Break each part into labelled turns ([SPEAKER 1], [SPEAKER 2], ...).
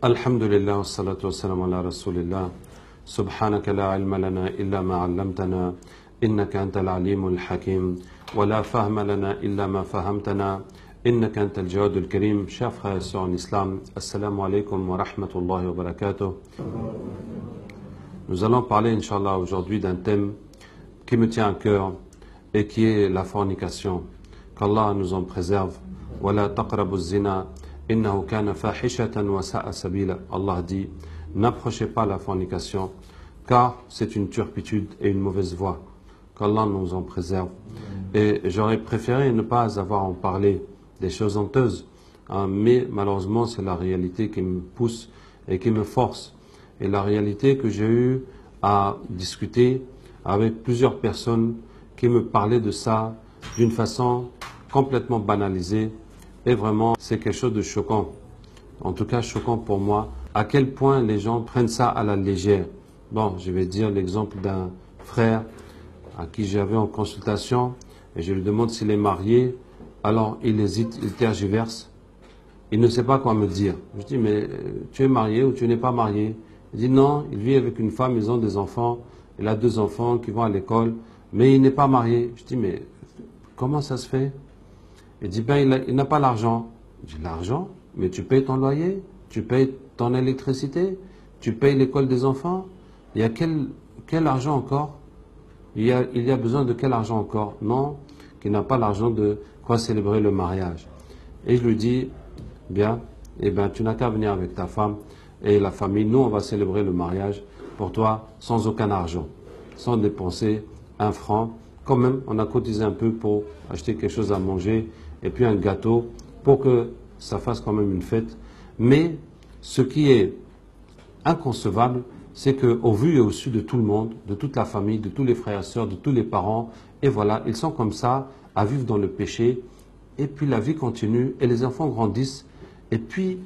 [SPEAKER 1] Alhamdulillah, wassalatu wassalamu ala rasulillah. Subhanaka la ilma lana illa ma 'allamtana, innaka antal alimul hakim, wa la fahma lana illa ma fahamtana, innaka antal jawadul karim. Chers frères et sœurs en islam, assalamu alaikum wa rahmatullahi wa barakatuh. Nous allons parler, Inch'Allah, aujourd'hui d'un thème qui me tient à cœur et qui est la fornication. Qu'Allah nous en préserve. Wa la taqrabu zina. Allah dit, n'approchez pas la fornication, car c'est une turpitude et une mauvaise voie. Qu'Allah nous en préserve. Et j'aurais préféré ne pas avoir à en parler des choses honteuses, mais malheureusement c'est la réalité qui me pousse et qui me force. Et la réalité que j'ai eu à discuter avec plusieurs personnes qui me parlaient de ça d'une façon complètement banalisée. Et vraiment, c'est quelque chose de choquant. En tout cas, choquant pour moi. À quel point les gens prennent ça à la légère. Bon, je vais dire l'exemple d'un frère à qui j'avais en consultation. Et je lui demande s'il est marié. Alors, il hésite, il tergiverse. Il ne sait pas quoi me dire. Je dis, mais tu es marié ou tu n'es pas marié? Il dit, non, il vit avec une femme, ils ont des enfants. Il a 2 enfants qui vont à l'école. Mais il n'est pas marié. Je dis, mais comment ça se fait? Il dit, ben, il n'a pas l'argent. Je dis, l'argent? Mais tu payes ton loyer, tu payes ton électricité, tu payes l'école des enfants. Il y a quel argent encore? Il y a besoin de quel argent encore? Non, qu'il n'a pas l'argent de quoi célébrer le mariage. Et je lui dis, bien, eh ben, tu n'as qu'à venir avec ta femme et la famille. Nous, on va célébrer le mariage pour toi sans aucun argent, sans dépenser 1 franc. Quand même, on a cotisé un peu pour acheter quelque chose à manger et puis un gâteau pour que ça fasse quand même une fête. Mais ce qui est inconcevable, c'est qu'au vu et au su de tout le monde, de toute la famille, de tous les frères et sœurs, de tous les parents, et voilà, ils sont comme ça, à vivre dans le péché, et puis la vie continue, et les enfants grandissent, et puis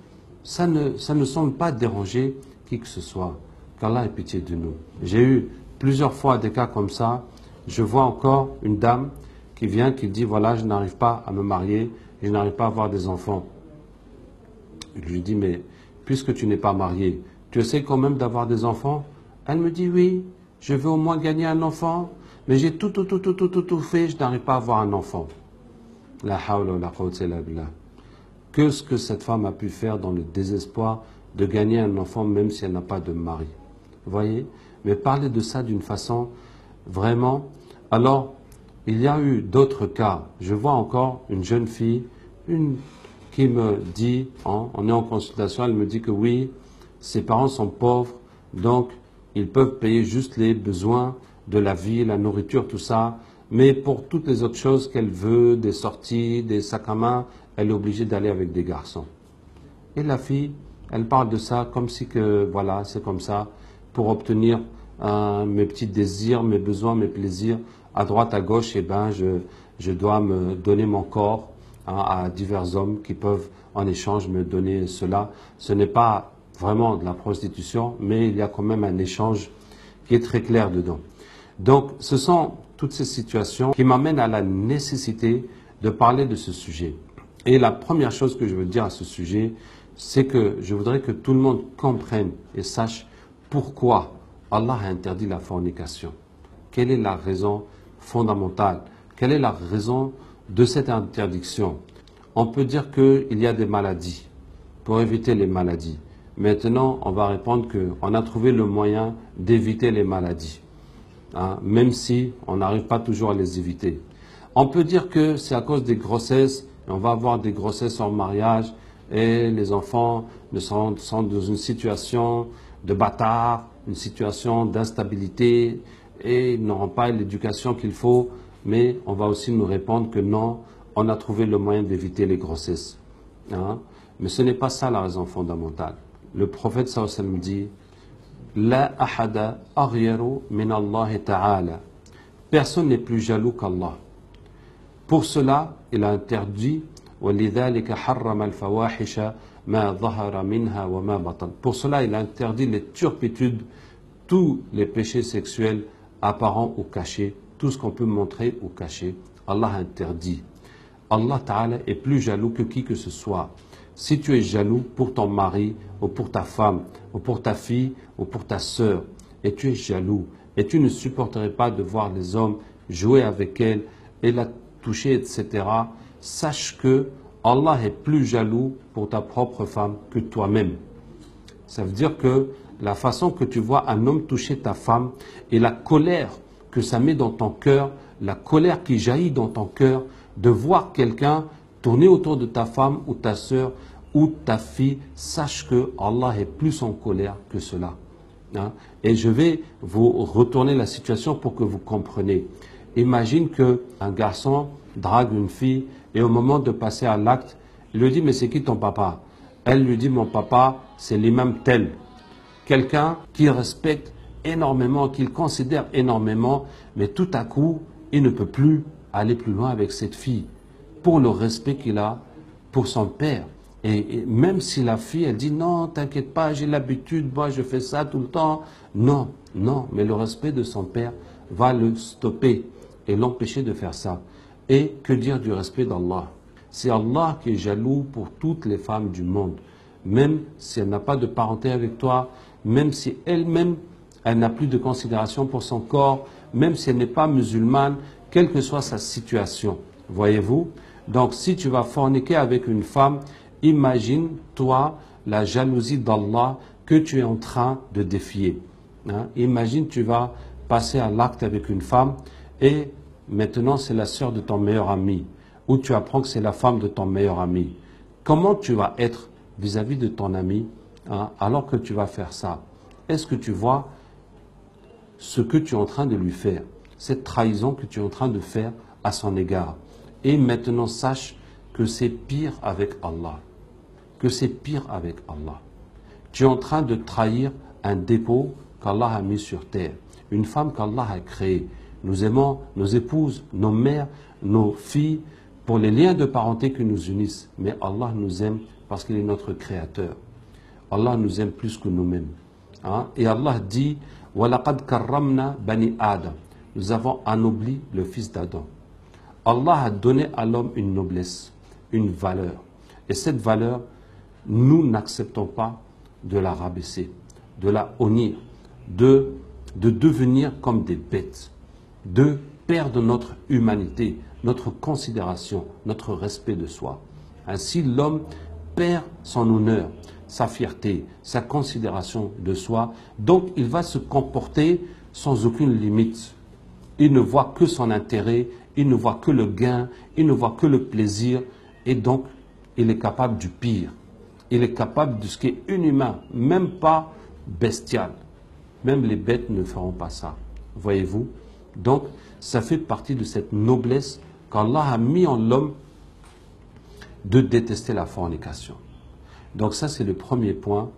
[SPEAKER 1] ça ne semble pas déranger qui que ce soit. Qu'Allah ait pitié de nous. J'ai eu plusieurs fois des cas comme ça. Je vois encore une dame qui vient, qui dit, voilà, je n'arrive pas à me marier, je n'arrive pas à avoir des enfants. Je lui dis, mais puisque tu n'es pas marié, tu essaies quand même d'avoir des enfants? Elle me dit, oui, je veux au moins gagner un enfant, mais j'ai tout fait, je n'arrive pas à avoir un enfant. La hawla wa la quwwata illa billah. Que ce que cette femme a pu faire dans le désespoir de gagner un enfant, même si elle n'a pas de mari. Vous voyez? Mais parler de ça d'une façon vraiment. Alors, il y a eu d'autres cas. Je vois encore une jeune fille, qui me dit, on est en consultation, elle me dit que oui, ses parents sont pauvres, donc ils peuvent payer juste les besoins de la vie, la nourriture, tout ça. Mais pour toutes les autres choses qu'elle veut, des sorties, des sacs à main, elle est obligée d'aller avec des garçons. Et la fille, elle parle de ça comme si que, voilà, c'est comme ça, pour obtenir mes petits désirs, mes besoins, mes plaisirs, à droite, à gauche, et ben, je dois me donner mon corps à divers hommes qui peuvent en échange me donner cela. Ce n'est pas vraiment de la prostitution, mais il y a quand même un échange qui est très clair dedans. Donc, ce sont toutes ces situations qui m'amènent à la nécessité de parler de ce sujet. Et la première chose que je veux dire à ce sujet, c'est que je voudrais que tout le monde comprenne et sache pourquoi Allah a interdit la fornication. Quelle est la raison fondamentale? Quelle est la raison de cette interdiction? On peut dire qu'il y a des maladies, pour éviter les maladies. Maintenant, on va répondre qu'on a trouvé le moyen d'éviter les maladies, même si on n'arrive pas toujours à les éviter. On peut dire que c'est à cause des grossesses, et on va avoir des grossesses en mariage, et les enfants sont dans une situation de bâtard, une situation d'instabilité, et ils n'auront pas l'éducation qu'il faut. Mais on va aussi nous répondre que non, on a trouvé le moyen d'éviter les grossesses. Mais ce n'est pas ça la raison fondamentale. Le prophète sallallahu alayhi wa sallam dit, La ahada aghyaru min Allah ta'ala. Personne n'est plus jaloux qu'Allah. Pour cela, il a interdit وَلِذَلِكَ حَرَّمَ الْفَوَاحِشَ مَا ظَهَرَ مِنْهَا وَمَا بَطَنَ. Pour cela, il a interdit les turpitudes, tous les péchés sexuels apparents ou cachés, tout ce qu'on peut montrer ou cacher. Allah interdit. Allah Ta'ala est plus jaloux que qui que ce soit. Si tu es jaloux pour ton mari, ou pour ta femme, ou pour ta fille, ou pour ta sœur, et tu es jaloux, et tu ne supporterais pas de voir les hommes jouer avec elle, et la toucher, etc., sache que Allah est plus jaloux pour ta propre femme que toi-même. Ça veut dire que la façon que tu vois un homme toucher ta femme et la colère que ça met dans ton cœur, la colère qui jaillit dans ton cœur de voir quelqu'un tourner autour de ta femme ou ta sœur ou ta fille, sache que Allah est plus en colère que cela. Hein? Et je vais vous retourner la situation pour que vous compreniez. Imagine qu'un garçon drague une fille et au moment de passer à l'acte, il lui dit « Mais c'est qui ton papa ?» Elle lui dit « Mon papa, c'est l'imam tel. » Quelqu'un qu'il respecte énormément, qu'il considère énormément, mais tout à coup, il ne peut plus aller plus loin avec cette fille pour le respect qu'il a pour son père. Et même si la fille, elle dit « Non, t'inquiète pas, j'ai l'habitude, moi je fais ça tout le temps. » Non, non, mais le respect de son père va le stopper et l'empêcher de faire ça. Et que dire du respect d'Allah? C'est Allah qui est jaloux pour toutes les femmes du monde. Même si elle n'a pas de parenté avec toi, même si elle-même, elle n'a plus de considération pour son corps, même si elle n'est pas musulmane, quelle que soit sa situation. Voyez-vous? Donc si tu vas forniquer avec une femme, imagine-toi la jalousie d'Allah que tu es en train de défier. Hein? Imagine tu vas passer à l'acte avec une femme et maintenant c'est la sœur de ton meilleur ami, ou tu apprends que c'est la femme de ton meilleur ami. Comment tu vas être vis-à-vis de ton ami alors que tu vas faire ça? Est-ce que tu vois ce que tu es en train de lui faire, cette trahison que tu es en train de faire à son égard? Et maintenant sache que c'est pire avec Allah, que c'est pire avec Allah. Tu es en train de trahir un dépôt qu'Allah a mis sur terre, une femme qu'Allah a créée. Nous aimons nos épouses, nos mères, nos filles, pour les liens de parenté qui nous unissent. Mais Allah nous aime parce qu'il est notre créateur. Allah nous aime plus que nous-mêmes. Hein? Et Allah dit « وَلَقَدْ كَرَّمْنَا بَنِي Adam » Nous avons anobli le fils d'Adam. Allah a donné à l'homme une noblesse, une valeur. Et cette valeur, nous n'acceptons pas de la rabaisser, de la honnir, de devenir comme des bêtes, de perdre notre humanité, notre considération, notre respect de soi. Ainsi, l'homme perd son honneur, sa fierté, sa considération de soi. Donc, il va se comporter sans aucune limite. Il ne voit que son intérêt, il ne voit que le gain, il ne voit que le plaisir. Et donc, il est capable du pire. Il est capable de ce qui est inhumain, même pas bestial. Même les bêtes ne feront pas ça. Voyez-vous? Donc, ça fait partie de cette noblesse qu'Allah a mis en l'homme de détester la fornication. Donc ça, c'est le premier point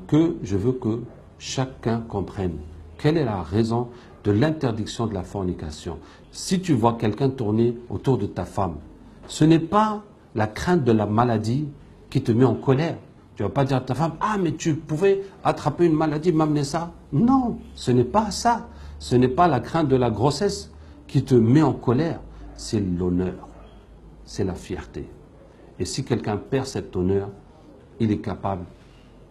[SPEAKER 1] que je veux que chacun comprenne. Quelle est la raison de l'interdiction de la fornication? Si tu vois quelqu'un tourner autour de ta femme, ce n'est pas la crainte de la maladie qui te met en colère. Tu ne vas pas dire à ta femme, « Ah, mais tu pouvais attraper une maladie, m'amener ça ?» Non, ce n'est pas ça. Ce n'est pas la crainte de la grossesse qui te met en colère. C'est l'honneur, c'est la fierté. Et si quelqu'un perd cet honneur, il est capable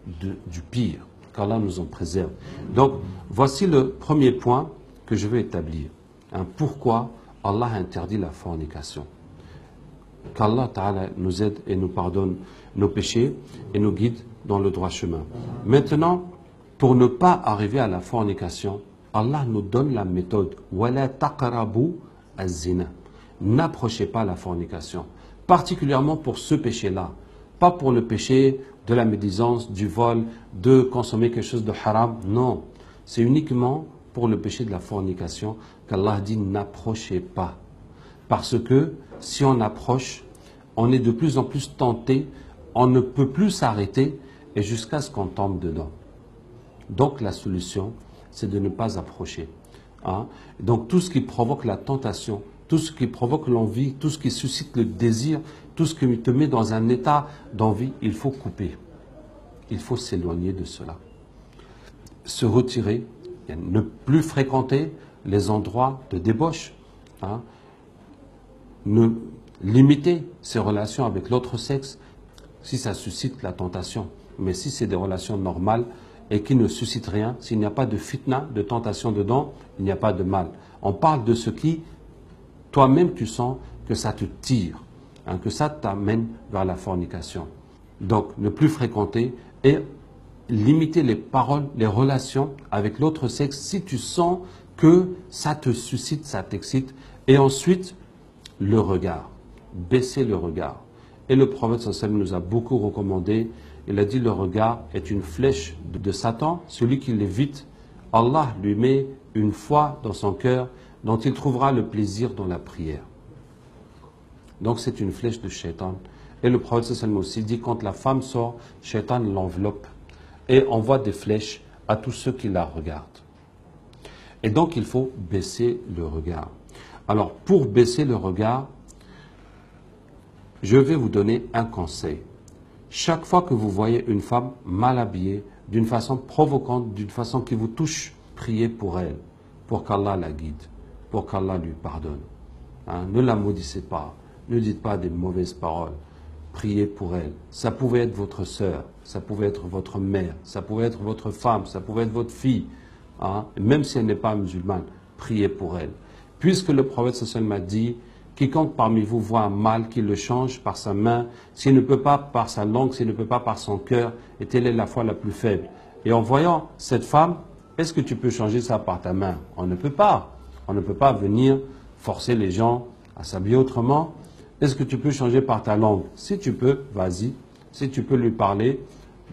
[SPEAKER 1] du pire, qu'Allah nous en préserve. Donc, voici le premier point que je veux établir. Pourquoi Allah interdit la fornication? Qu'Allah Ta'ala nous aide et nous pardonne nos péchés et nous guide dans le droit chemin. Maintenant, pour ne pas arriver à la fornication, Allah nous donne la méthode « Wala taqrabu az-zina » N'approchez pas la fornication, particulièrement pour ce péché-là, pas pour le péché de la médisance, du vol, de consommer quelque chose de haram, non. C'est uniquement pour le péché de la fornication qu'Allah dit « N'approchez pas ». Parce que si on approche, on est de plus en plus tenté, on ne peut plus s'arrêter et jusqu'à ce qu'on tombe dedans. Donc la solution, c'est de ne pas approcher. Donc tout ce qui provoque la tentation, tout ce qui provoque l'envie, tout ce qui suscite le désir, tout ce qui te met dans un état d'envie, il faut couper. Il faut s'éloigner de cela. Se retirer, ne plus fréquenter les endroits de débauche. limiter ses relations avec l'autre sexe si ça suscite la tentation. Mais si c'est des relations normales et qui ne suscitent rien, s'il n'y a pas de fitna, de tentation dedans, il n'y a pas de mal. On parle de ce qui, toi-même, tu sens que ça te tire, hein, que ça t'amène vers la fornication. Donc, ne plus fréquenter et limiter les paroles, les relations avec l'autre sexe si tu sens que ça te suscite, ça t'excite. Et ensuite, le regard, baisser le regard. Et le prophète sallallahu alayhi wa sallam nous a beaucoup recommandé, il a dit le regard est une flèche de Satan, celui qui l'évite, Allah lui met une foi dans son cœur dont il trouvera le plaisir dans la prière. Donc c'est une flèche de Shaitan. Et le prophète sallallahu alayhi wa sallam aussi dit quand la femme sort, Shaitan l'enveloppe et envoie des flèches à tous ceux qui la regardent. Et donc il faut baisser le regard. Alors pour baisser le regard, je vais vous donner un conseil. Chaque fois que vous voyez une femme mal habillée, d'une façon provocante, d'une façon qui vous touche, priez pour elle, pour qu'Allah la guide, pour qu'Allah lui pardonne. Hein, ne la maudissez pas, ne dites pas des mauvaises paroles. Priez pour elle. Ça pouvait être votre sœur, ça pouvait être votre mère, ça pouvait être votre femme, ça pouvait être votre fille. Hein, même si elle n'est pas musulmane, priez pour elle. Puisque le prophète sallallahu alayhi wa sallam a dit, quiconque parmi vous voit un mal, qu'il le change par sa main, s'il ne peut pas par sa langue, s'il ne peut pas par son cœur, et telle est la foi la plus faible. Et en voyant cette femme, est-ce que tu peux changer ça par ta main? On ne peut pas. On ne peut pas venir forcer les gens à s'habiller autrement. Est-ce que tu peux changer par ta langue? Si tu peux, vas-y. Si tu peux lui parler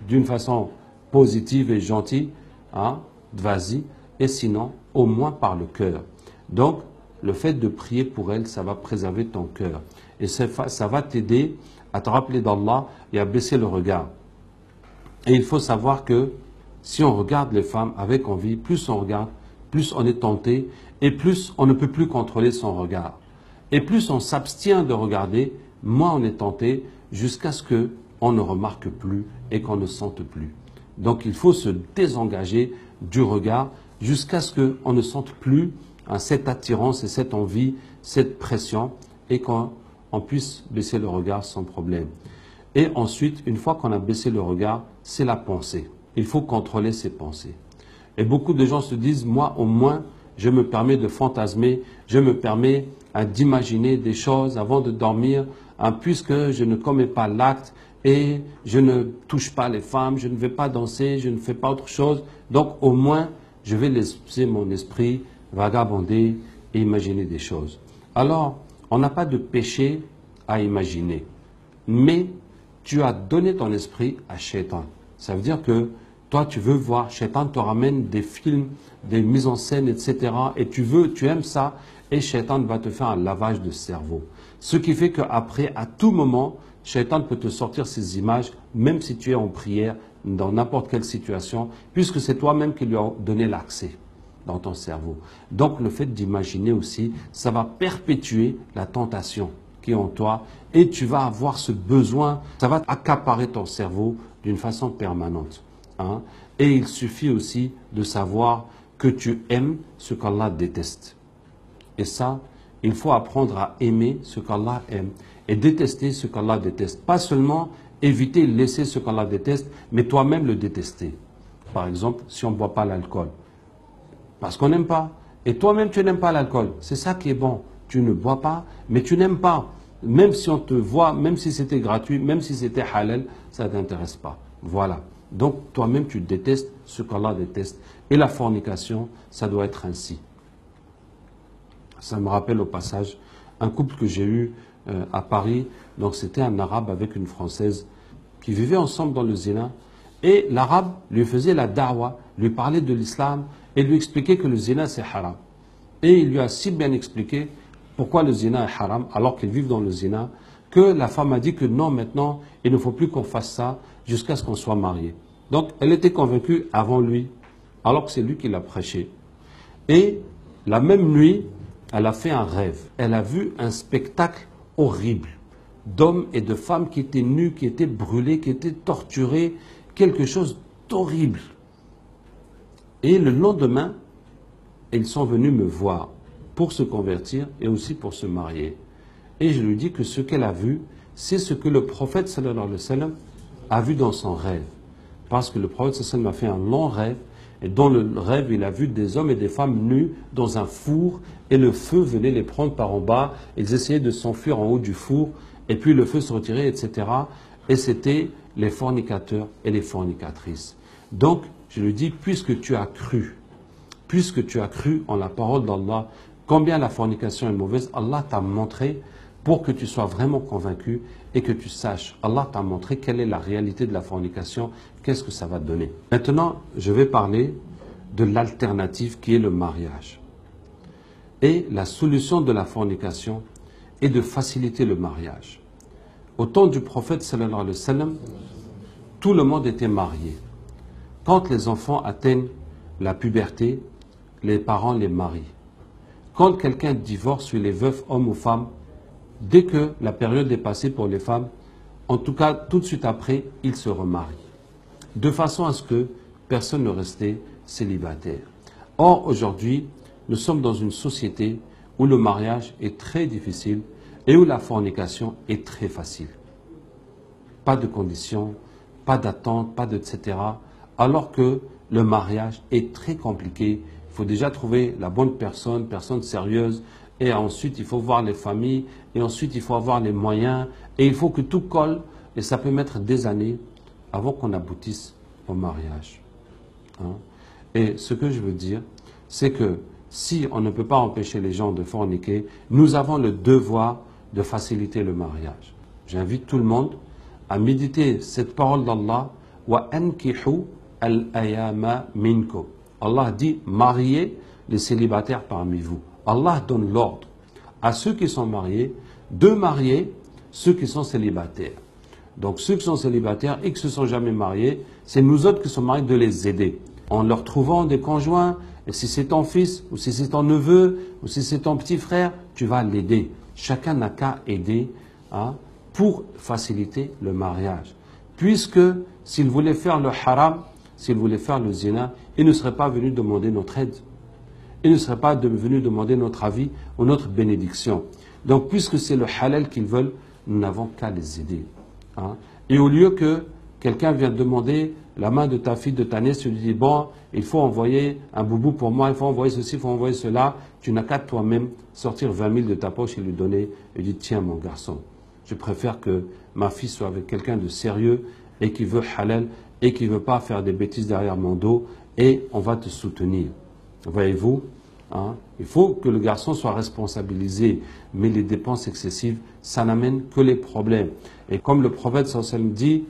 [SPEAKER 1] d'une façon positive et gentille, hein, vas-y. Et sinon, au moins par le cœur. Donc, le fait de prier pour elle, ça va préserver ton cœur. Et ça va t'aider à te rappeler d'Allah et à baisser le regard. Et il faut savoir que si on regarde les femmes avec envie, plus on regarde, plus on est tenté et plus on ne peut plus contrôler son regard. Et plus on s'abstient de regarder, moins on est tenté jusqu'à ce qu'on ne remarque plus et qu'on ne sente plus. Donc il faut se désengager du regard jusqu'à ce qu'on ne sente plus cette attirance et cette envie, cette pression, et qu'on puisse baisser le regard sans problème. Et ensuite, une fois qu'on a baissé le regard, c'est la pensée. Il faut contrôler ses pensées. Et beaucoup de gens se disent, moi au moins, je me permets de fantasmer, je me permets d'imaginer des choses avant de dormir, puisque je ne commets pas l'acte et je ne touche pas les femmes, je ne vais pas danser, je ne fais pas autre chose. Donc au moins, je vais laisser mon esprit vagabonder et imaginer des choses. Alors, on n'a pas de péché à imaginer, mais tu as donné ton esprit à Shaitan. Ça veut dire que toi, tu veux voir, Shaitan te ramène des films, des mises en scène, etc. Et tu aimes ça, et Shaitan va te faire un lavage de cerveau. Ce qui fait qu'après, à tout moment, Shaitan peut te sortir ces images, même si tu es en prière, dans n'importe quelle situation, puisque c'est toi-même qui lui as donné l'accès dans ton cerveau. Donc le fait d'imaginer aussi, ça va perpétuer la tentation qui est en toi et tu vas avoir ce besoin, ça va accaparer ton cerveau d'une façon permanente. Hein. Et il suffit aussi de savoir que tu aimes ce qu'Allah déteste. Et ça, il faut apprendre à aimer ce qu'Allah aime et détester ce qu'Allah déteste. Pas seulement éviter, laisser ce qu'Allah déteste, mais toi-même le détester. Par exemple, si on ne boit pas l'alcool, parce qu'on n'aime pas. Et toi-même, tu n'aimes pas l'alcool. C'est ça qui est bon. Tu ne bois pas, mais tu n'aimes pas. Même si on te voit, même si c'était gratuit, même si c'était halal, ça ne t'intéresse pas. Voilà. Donc, toi-même, tu détestes ce qu'Allah déteste. Et la fornication, ça doit être ainsi. Ça me rappelle au passage un couple que j'ai eu à Paris. Donc, c'était un Arabe avec une Française qui vivaient ensemble dans le zina. Et l'Arabe lui faisait la da'wa, lui parlait de l'islam et lui expliquait que le zina c'est haram. Et il lui a si bien expliqué pourquoi le zina est haram alors qu'ils vivent dans le zina que la femme a dit que non, maintenant il ne faut plus qu'on fasse ça jusqu'à ce qu'on soit marié. Donc elle était convaincue avant lui alors que c'est lui qui l'a prêché. Et la même nuit, elle a fait un rêve. Elle a vu un spectacle horrible d'hommes et de femmes qui étaient nus, qui étaient brûlés, qui étaient torturés, quelque chose d'horrible. Et le lendemain, ils sont venus me voir pour se convertir et aussi pour se marier. Et je lui dis que ce qu'elle a vu, c'est ce que le prophète sallallahu alayhi wa sallam a vu dans son rêve. Parce que le prophète sallallahu alayhi wa sallam a fait un long rêve, et dans le rêve, il a vu des hommes et des femmes nus dans un four, et le feu venait les prendre par en bas, ils essayaient de s'enfuir en haut du four, et puis le feu se retirait, etc. Et c'était les fornicateurs et les fornicatrices. Donc, je lui dis, puisque tu as cru en la parole d'Allah, combien la fornication est mauvaise, Allah t'a montré pour que tu sois vraiment convaincu et que tu saches. Allah t'a montré quelle est la réalité de la fornication, qu'est-ce que ça va te donner. Maintenant, je vais parler de l'alternative qui est le mariage. Et la solution de la fornication est de faciliter le mariage. Au temps du prophète sallallahu alayhi wa sallam, tout le monde était marié. Quand les enfants atteignent la puberté, les parents les marient. Quand quelqu'un divorce, sur les veufs, hommes ou femmes, dès que la période est passée pour les femmes, en tout cas tout de suite après, ils se remarient. De façon à ce que personne ne restait célibataire. Or, aujourd'hui, nous sommes dans une société où le mariage est très difficile et où la fornication est très facile. Pas de conditions, pas d'attente, pas de etc. Alors que le mariage est très compliqué. Il faut déjà trouver la bonne personne sérieuse, et ensuite il faut voir les familles, et ensuite il faut avoir les moyens, et il faut que tout colle, et ça peut mettre des années avant qu'on aboutisse au mariage. Hein? Et ce que je veux dire, c'est que si on ne peut pas empêcher les gens de forniquer, nous avons le devoir de faciliter le mariage. J'invite tout le monde à méditer cette parole d'Allah, wa ankihu al-ayama minkum. Allah dit, mariez les célibataires parmi vous. Allah donne l'ordre à ceux qui sont mariés de marier ceux qui sont célibataires. Donc ceux qui sont célibataires et qui ne se sont jamais mariés, c'est nous autres qui sommes mariés de les aider. En leur trouvant des conjoints, et si c'est ton fils, ou si c'est ton neveu, ou si c'est ton petit frère, tu vas l'aider. Chacun n'a qu'à aider pour faciliter le mariage. Puisque s'il voulait faire le haram, s'il voulait faire le zina, il ne serait pas venu demander notre aide. Il ne serait pas venu demander notre avis ou notre bénédiction. Donc, puisque c'est le halal qu'ils veulent, nous n'avons qu'à les aider. Hein. Et au lieu que quelqu'un vienne demander la main de ta fille, de ta nièce, tu lui dis, bon, il faut envoyer un boubou pour moi, il faut envoyer ceci, il faut envoyer cela, tu n'as qu'à toi-même sortir 20 000 de ta poche et lui donner, et lui dire, tiens mon garçon, je préfère que ma fille soit avec quelqu'un de sérieux et qui veut halal et qui ne veut pas faire des bêtises derrière mon dos, et on va te soutenir. Voyez-vous, hein, il faut que le garçon soit responsabilisé, mais les dépenses excessives, ça n'amène que les problèmes. Et comme le prophète sallallahu alayhi wa sallam dit,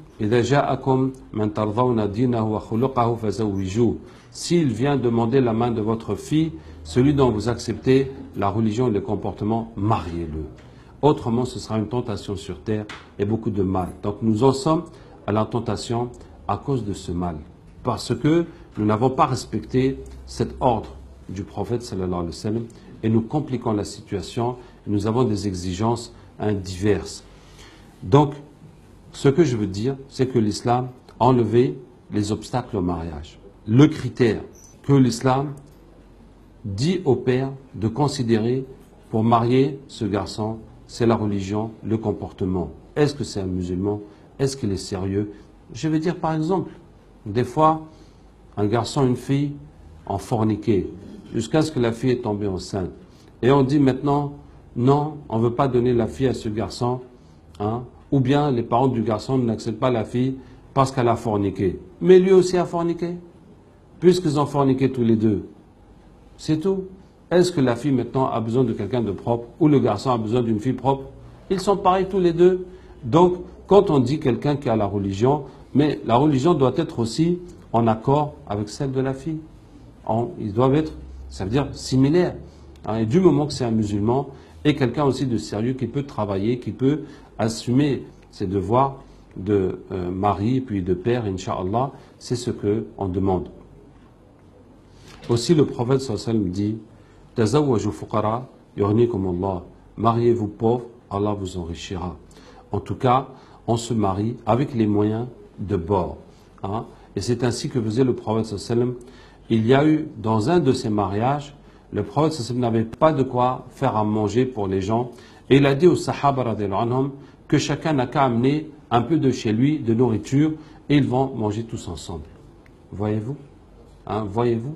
[SPEAKER 1] s'il vient demander la main de votre fille, celui dont vous acceptez la religion et le comportement, mariez-le. Autrement, ce sera une tentation sur terre et beaucoup de mal. Donc nous en sommes à la tentation à cause de ce mal. Parce que nous n'avons pas respecté cet ordre du prophète sallallahu alayhi wa sallam et nous compliquons la situation. Nous avons des exigences diverses. Donc, ce que je veux dire, c'est que l'islam a enlevé les obstacles au mariage. Le critère que l'islam dit au père de considérer pour marier ce garçon, c'est la religion, le comportement. Est-ce que c'est un musulman? Est-ce qu'il est sérieux? Je vais dire par exemple, des fois, un garçon, une fille ont forniqué jusqu'à ce que la fille est tombée enceinte. Et on dit maintenant, non, on ne veut pas donner la fille à ce garçon, hein, ou bien les parents du garçon n'acceptent pas la fille parce qu'elle a forniqué. Mais lui aussi a forniqué, puisqu'ils ont forniqué tous les deux. C'est tout. Est-ce que la fille maintenant a besoin de quelqu'un de propre ou le garçon a besoin d'une fille propre? Ils sont pareils tous les deux. Donc, quand on dit quelqu'un qui a la religion, mais la religion doit être aussi en accord avec celle de la fille. Ils doivent être, ça veut dire, similaires. Et du moment que c'est un musulman et quelqu'un aussi de sérieux qui peut travailler, qui peut assumer ses devoirs de mari puis de père, Inch'Allah, c'est ce qu'on demande. Aussi le prophète sallallahu alayhi wa sallam dit, Tazawwaju fuqara yughnikum Allah. Mariez-vous pauvres, Allah vous enrichira. En tout cas, on se marie avec les moyens de bord. Hein. Et c'est ainsi que faisait le prophète sallallahu alayhi wa sallam. Il y a eu, dans un de ses mariages, le prophète sallallahu alayhi wa sallam n'avait pas de quoi faire à manger pour les gens. Et il a dit aux Sahaba radiallahu anhum que chacun n'a qu'à amener un peu de chez lui, de nourriture, et ils vont manger tous ensemble. Voyez-vous, hein, voyez-vous,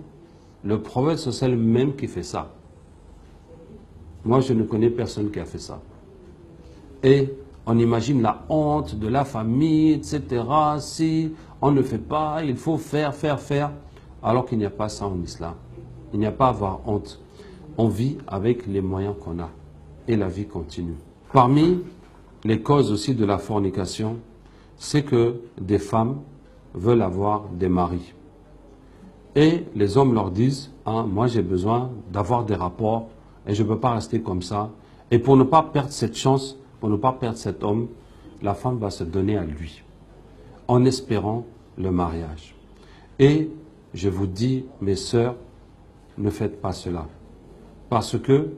[SPEAKER 1] le prophète, c'est le même qui fait ça. Moi, je ne connais personne qui a fait ça. Et on imagine la honte de la famille, etc. Si on ne fait pas, il faut faire, alors qu'il n'y a pas ça en islam. Il n'y a pas à avoir honte. On vit avec les moyens qu'on a. Et la vie continue. Parmi les causes aussi de la fornication, c'est que des femmes veulent avoir des maris. Et les hommes leur disent, hein, moi j'ai besoin d'avoir des rapports et je ne peux pas rester comme ça. Et pour ne pas perdre cette chance, pour ne pas perdre cet homme, la femme va se donner à lui, en espérant le mariage. Et je vous dis, mes sœurs, ne faites pas cela. Parce que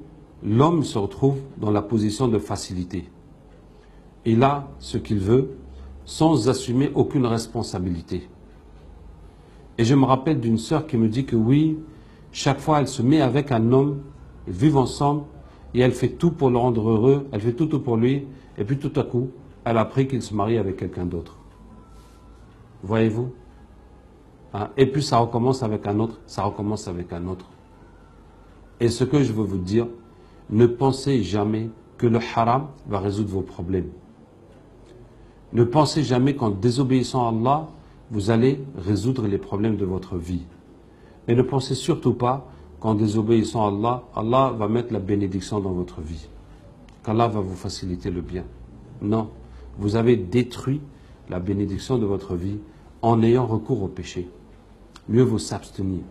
[SPEAKER 1] l'homme se retrouve dans la position de facilité. Il a ce qu'il veut sans assumer aucune responsabilité. Et je me rappelle d'une sœur qui me dit que oui, chaque fois elle se met avec un homme, ils vivent ensemble et elle fait tout pour le rendre heureux, elle fait tout pour lui, et puis tout à coup, elle a appris qu'il se marie avec quelqu'un d'autre. Voyez-vous, hein? Et puis ça recommence avec un autre, ça recommence avec un autre. Et ce que je veux vous dire, ne pensez jamais que le haram va résoudre vos problèmes. Ne pensez jamais qu'en désobéissant à Allah, vous allez résoudre les problèmes de votre vie. Et ne pensez surtout pas qu'en désobéissant à Allah, Allah va mettre la bénédiction dans votre vie. Qu'Allah va vous faciliter le bien. Non, vous avez détruit la bénédiction de votre vie en ayant recours au péché. Mieux vaut s'abstenir.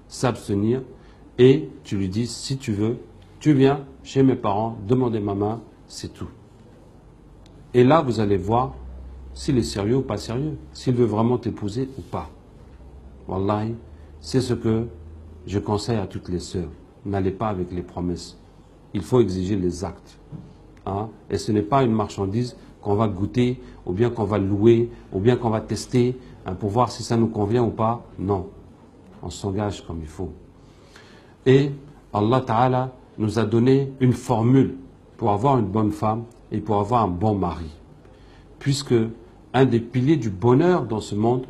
[SPEAKER 1] S'abstenir et tu lui dis, si tu veux, tu viens chez mes parents, demander ma main, c'est tout. Et là, vous allez voir s'il est sérieux ou pas sérieux, s'il veut vraiment t'épouser ou pas. Wallahi, c'est ce que je conseille à toutes les sœurs. N'allez pas avec les promesses. Il faut exiger les actes. Hein? Et ce n'est pas une marchandise qu'on va goûter, ou bien qu'on va louer, ou bien qu'on va tester, hein, pour voir si ça nous convient ou pas. Non. On s'engage comme il faut. Et Allah Ta'ala nous a donné une formule pour avoir une bonne femme et pour avoir un bon mari. Puisque un des piliers du bonheur dans ce monde,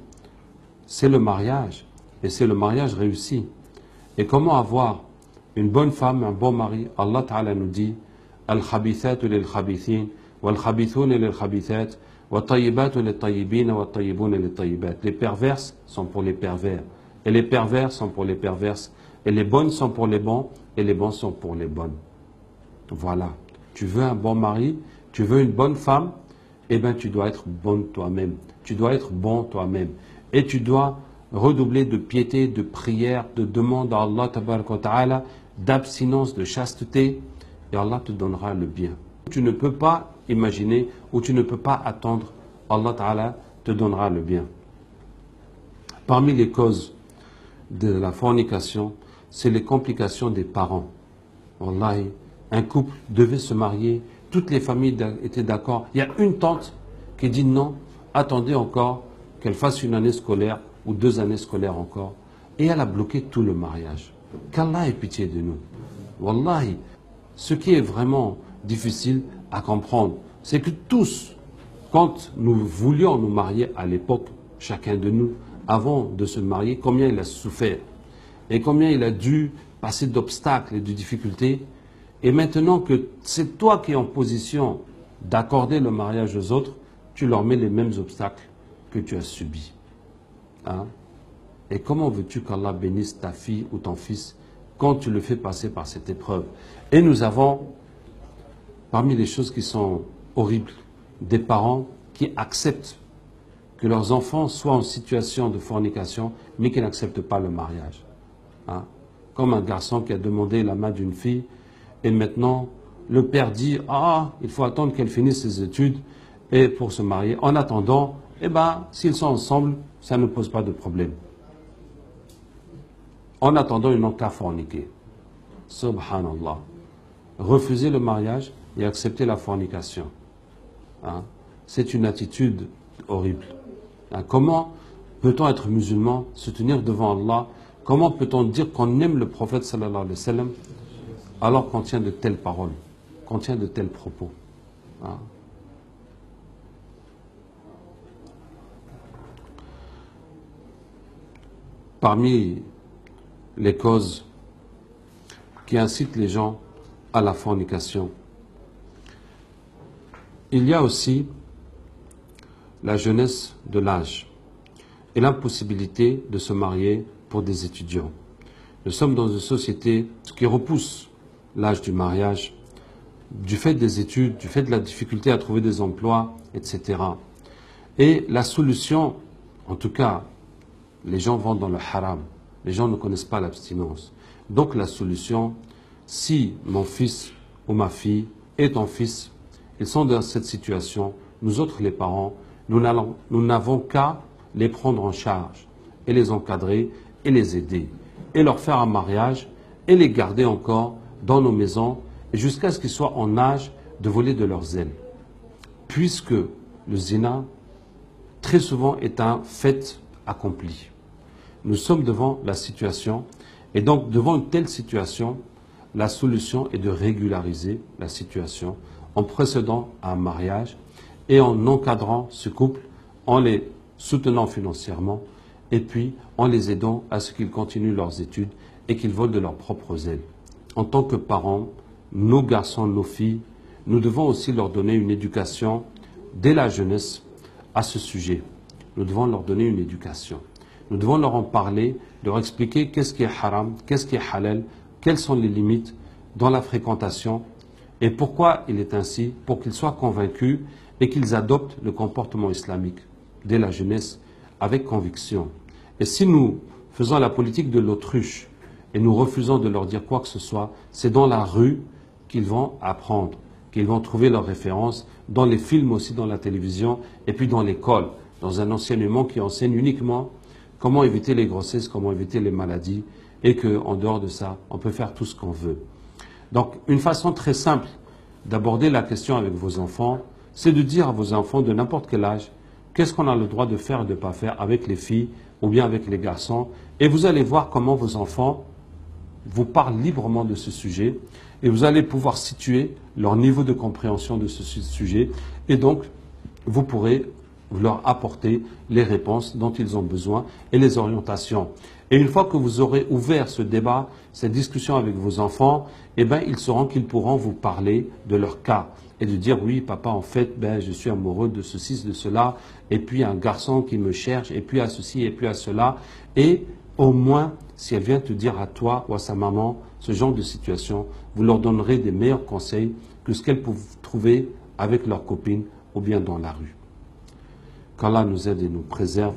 [SPEAKER 1] c'est le mariage. Et c'est le mariage réussi. Et comment avoir une bonne femme, un bon mari? Allah Ta'ala nous dit Al-khabithatu lil-khabithin, wal-khabithuna lil-khabithat, wa-tayyibatu lil-tayyibina, wa-tayyibuna lil-tayyibat. Les perverses sont pour les pervers, et les pervers sont pour les perverses, et les bonnes sont pour les bons, et les bons sont pour les bonnes. Voilà. Tu veux un bon mari, tu veux une bonne femme, eh bien tu dois être bonne toi-même. Tu dois être bon toi-même. Et tu dois redoubler de piété, de prière, de demande à Allah tabaraka wa ta'ala, d'abstinence, de chasteté, et Allah te donnera le bien. Tu ne peux pas imaginer ou tu ne peux pas attendre, Allah ta'ala te donnera le bien. Parmi les causes de la fornication, c'est les complications des parents. Wallahi, un couple devait se marier, toutes les familles étaient d'accord. Il y a une tante qui dit non, attendez encore qu'elle fasse une année scolaire ou 2 années scolaires encore. Et elle a bloqué tout le mariage. Qu'Allah ait pitié de nous. Wallahi, ce qui est vraiment difficile à comprendre, c'est que tous, quand nous voulions nous marier à l'époque, chacun de nous, avant de se marier, combien il a souffert et combien il a dû passer d'obstacles et de difficultés. Et maintenant que c'est toi qui es en position d'accorder le mariage aux autres, tu leur mets les mêmes obstacles que tu as subis. Hein? Et comment veux-tu qu'Allah bénisse ta fille ou ton fils quand tu le fais passer par cette épreuve? Et nous avons, parmi les choses qui sont horribles, des parents qui acceptent que leurs enfants soient en situation de fornication, mais qui n'acceptent pas le mariage. Hein? Comme un garçon qui a demandé la main d'une fille, et maintenant le père dit « Ah, il faut attendre qu'elle finisse ses études et pour se marier. En attendant, eh ben, s'ils sont ensemble, ça ne pose pas de problème. » En attendant, ils n'ont qu'à forniquer. Subhanallah. Refuser le mariage et accepter la fornication. Hein? C'est une attitude horrible. Hein? Comment peut-on être musulman, se tenir devant Allah? Comment peut-on dire qu'on aime le prophète sallallahu alayhi wa sallam alors qu'on tient de telles paroles, contient de tels propos. Hein. Parmi les causes qui incitent les gens à la fornication, il y a aussi la jeunesse de l'âge et l'impossibilité de se marier pour des étudiants. Nous sommes dans une société qui repousse l'âge du mariage du fait des études, du fait de la difficulté à trouver des emplois, etc. Et la solution, en tout cas, les gens vont dans le haram, les gens ne connaissent pas l'abstinence. Donc la solution, si mon fils ou ma fille et ton fils, ils sont dans cette situation, nous autres les parents, nous n'avons qu'à les prendre en charge et les encadrer et les aider et leur faire un mariage et les garder encore dans nos maisons jusqu'à ce qu'ils soient en âge de voler de leurs ailes. Puisque le zina, très souvent, est un fait accompli. Nous sommes devant la situation et donc devant une telle situation, la solution est de régulariser la situation en procédant à un mariage et en encadrant ce couple, en les soutenant financièrement et puis en les aidant à ce qu'ils continuent leurs études et qu'ils volent de leurs propres ailes. En tant que parents, nos garçons, nos filles, nous devons aussi leur donner une éducation dès la jeunesse à ce sujet. Nous devons leur donner une éducation. Nous devons leur en parler, leur expliquer qu'est-ce qui est haram, qu'est-ce qui est halal, quelles sont les limites dans la fréquentation et pourquoi il est ainsi, pour qu'ils soient convaincus et qu'ils adoptent le comportement islamique dès la jeunesse avec conviction. Et si nous faisons la politique de l'autruche et nous refusons de leur dire quoi que ce soit, c'est dans la rue qu'ils vont apprendre, qu'ils vont trouver leurs références, dans les films aussi, dans la télévision, et puis dans l'école, dans un enseignement qui enseigne uniquement comment éviter les grossesses, comment éviter les maladies, et qu'en dehors de ça, on peut faire tout ce qu'on veut. Donc, une façon très simple d'aborder la question avec vos enfants, c'est de dire à vos enfants de n'importe quel âge, qu'est-ce qu'on a le droit de faire et de ne pas faire avec les filles ou bien avec les garçons, et vous allez voir comment vos enfants vous parlent librement de ce sujet, et vous allez pouvoir situer leur niveau de compréhension de ce sujet, et donc vous pourrez leur apporter les réponses dont ils ont besoin et les orientations. Et une fois que vous aurez ouvert ce débat, cette discussion avec vos enfants, eh bien, ils sauront qu'ils pourront vous parler de leur cas et de dire oui, papa, en fait, je suis amoureux de ceci, de cela, et puis un garçon qui me cherche, et puis à ceci, et puis à cela. Et au moins, si elle vient te dire à toi ou à sa maman ce genre de situation, vous leur donnerez des meilleurs conseils que ce qu'elles peuvent trouver avec leurs copines ou bien dans la rue. Qu'Allah nous aide et nous préserve.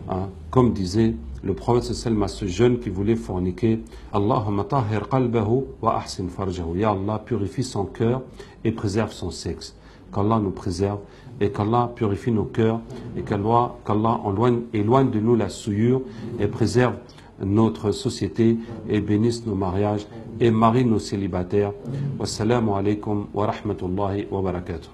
[SPEAKER 1] Hein. Comme disait le prophète sallallahu à ce jeune qui voulait forniquer, Allahumma tahhir qalbahu wa ahsin farjahu. Ya Allah, purifie son cœur et préserve son sexe. Qu'Allah nous préserve et qu'Allah purifie nos cœurs et qu'Allah éloigne de nous la souillure et préserve notre société et bénisse nos mariages et marie nos célibataires. Wassalamu alaikum wa rahmatullahi wa barakatuh.